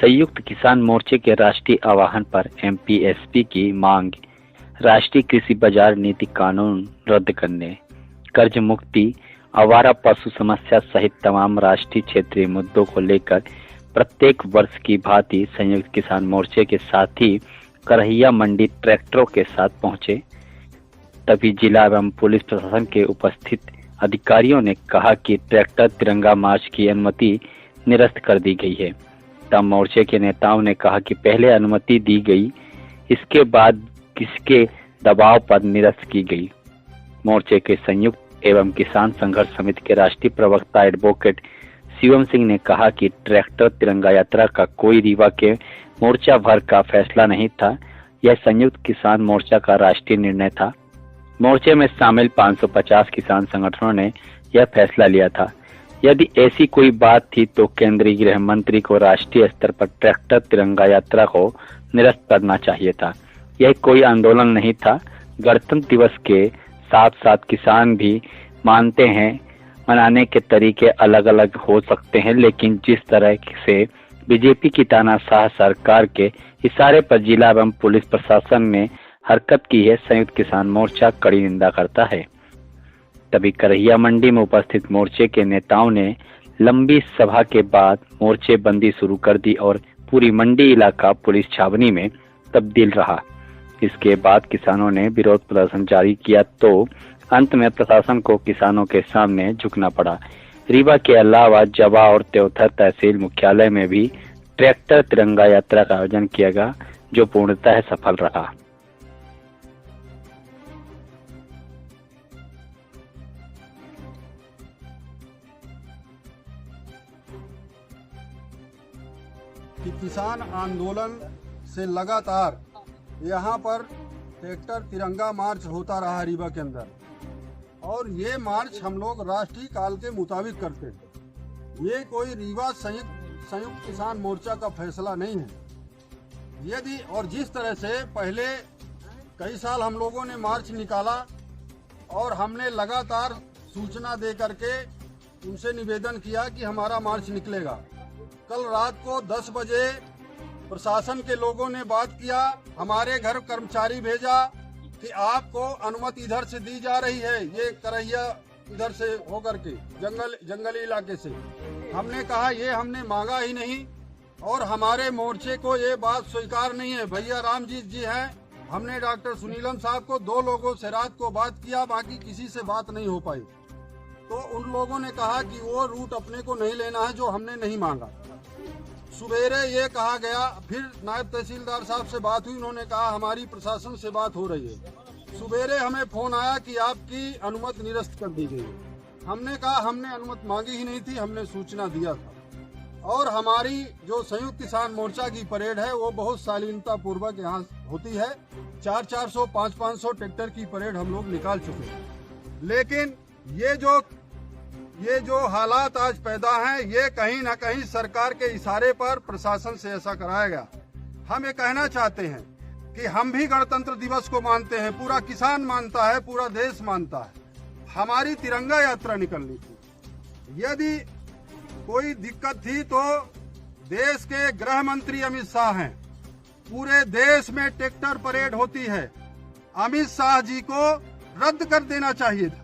संयुक्त किसान मोर्चे के राष्ट्रीय आह्वान पर एमपीएसपी की मांग, राष्ट्रीय कृषि बाजार नीति कानून रद्द करने, कर्ज मुक्ति, आवारा पशु समस्या सहित तमाम राष्ट्रीय क्षेत्रीय मुद्दों को लेकर प्रत्येक वर्ष की भांति संयुक्त किसान मोर्चे के साथी करहिया मंडी ट्रैक्टरों के साथ पहुंचे। तभी जिला एवं पुलिस प्रशासन के उपस्थित अधिकारियों ने कहा कि ट्रैक्टर तिरंगा मार्च की अनुमति निरस्त कर दी गई है। तब मोर्चे के नेताओं ने कहा कि पहले अनुमति दी गई, इसके बाद किसके दबाव पर निरस्त की गई। मोर्चे के संयुक्त एवं किसान संघर्ष समिति के राष्ट्रीय प्रवक्ता एडवोकेट शिवम सिंह ने कहा कि ट्रैक्टर तिरंगा यात्रा का कोई रीवा के मोर्चा भर का फैसला नहीं था, यह संयुक्त किसान मोर्चा का राष्ट्रीय निर्णय था। मोर्चे में शामिल 550 किसान संगठनों ने यह फैसला लिया था। यदि ऐसी कोई बात थी तो केंद्रीय गृह मंत्री को राष्ट्रीय स्तर पर ट्रैक्टर तिरंगा यात्रा को निरस्त करना चाहिए था। यह कोई आंदोलन नहीं था। गणतंत्र दिवस के साथ साथ किसान भी मानते हैं मनाने के तरीके अलग अलग हो सकते हैं, लेकिन जिस तरह से बीजेपी की तानाशाह सरकार के इशारे पर जिला एवं पुलिस प्रशासन ने हरकत की है, संयुक्त किसान मोर्चा कड़ी निंदा करता है। तभी करहिया मंडी में उपस्थित मोर्चे के नेताओं ने लंबी सभा के बाद मोर्चे बंदी शुरू कर दी और पूरी मंडी इलाका पुलिस छावनी में तब्दील रहा। इसके बाद किसानों ने विरोध प्रदर्शन जारी किया तो अंत में प्रशासन को किसानों के सामने झुकना पड़ा। रीवा के अलावा जवा और त्योथर तहसील मुख्यालय में भी ट्रैक्टर तिरंगा यात्रा का आयोजन किया गया, जो पूर्णतः सफल रहा। कि किसान आंदोलन से लगातार यहाँ पर ट्रैक्टर तिरंगा मार्च होता रहा रीवा के अंदर, और ये मार्च हम लोग राष्ट्रीय काल के मुताबिक करते हैं। ये कोई रीवा संयुक्त किसान मोर्चा का फैसला नहीं है। यदि और जिस तरह से पहले कई साल हम लोगों ने मार्च निकाला और हमने लगातार सूचना दे करके उनसे निवेदन किया कि हमारा मार्च निकलेगा। कल रात को 10 बजे प्रशासन के लोगों ने बात किया, हमारे घर कर्मचारी भेजा कि आपको अनुमति इधर से दी जा रही है, ये करहिया इधर से होकर के जंगली इलाके से। हमने कहा ये हमने मांगा ही नहीं और हमारे मोर्चे को ये बात स्वीकार नहीं है। भैया रामजीत जी हैं, हमने डॉक्टर सुनीलम साहब को 2 लोगों से रात को बात किया, बाकी किसी से बात नहीं हो पाई। तो उन लोगों ने कहा कि वो रूट अपने को नहीं लेना है जो हमने नहीं मांगा। सुबेरे ये कहा गया, फिर नायब तहसीलदार साहब से बात हुई, उन्होंने कहा हमारी प्रशासन से बात हो रही है। सुबेरे हमें फोन आया कि आपकी अनुमति निरस्त कर दी गई है। हमने कहा हमने अनुमति मांगी ही नहीं थी, हमने सूचना दिया था। और हमारी जो संयुक्त किसान मोर्चा की परेड है वो बहुत शालीनता पूर्वक यहाँ होती है। 400-400, 500-500 ट्रैक्टर की परेड हम लोग निकाल चुके हैं। लेकिन ये जो हालात आज पैदा हैं, ये कहीं ना कहीं सरकार के इशारे पर प्रशासन से ऐसा कराया गया। हम ये कहना चाहते हैं कि हम भी गणतंत्र दिवस को मानते हैं, पूरा किसान मानता है, पूरा देश मानता है। हमारी तिरंगा यात्रा निकलनी थी। यदि कोई दिक्कत थी तो देश के गृह मंत्री अमित शाह हैं, पूरे देश में ट्रैक्टर परेड होती है, अमित शाह जी को रद्द कर देना चाहिए था,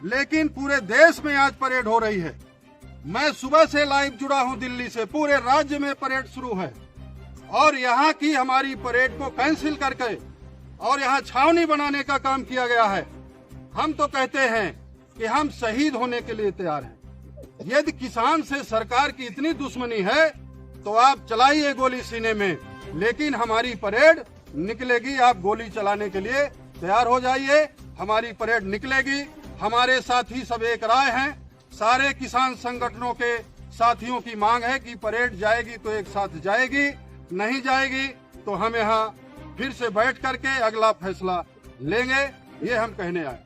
लेकिन पूरे देश में आज परेड हो रही है। मैं सुबह से लाइव जुड़ा हूं दिल्ली से, पूरे राज्य में परेड शुरू है और यहाँ की हमारी परेड को कैंसिल करके और यहाँ छावनी बनाने का काम किया गया है। हम तो कहते हैं कि हम शहीद होने के लिए तैयार हैं। यदि किसान से सरकार की इतनी दुश्मनी है तो आप चलाइए गोली सीने में, लेकिन हमारी परेड निकलेगी। आप गोली चलाने के लिए तैयार हो जाइए, हमारी परेड निकलेगी। हमारे साथी सब एक राय हैं, सारे किसान संगठनों के साथियों की मांग है कि परेड जाएगी तो एक साथ जाएगी, नहीं जाएगी तो हम यहाँ फिर से बैठ करके अगला फैसला लेंगे। ये हम कहने आए।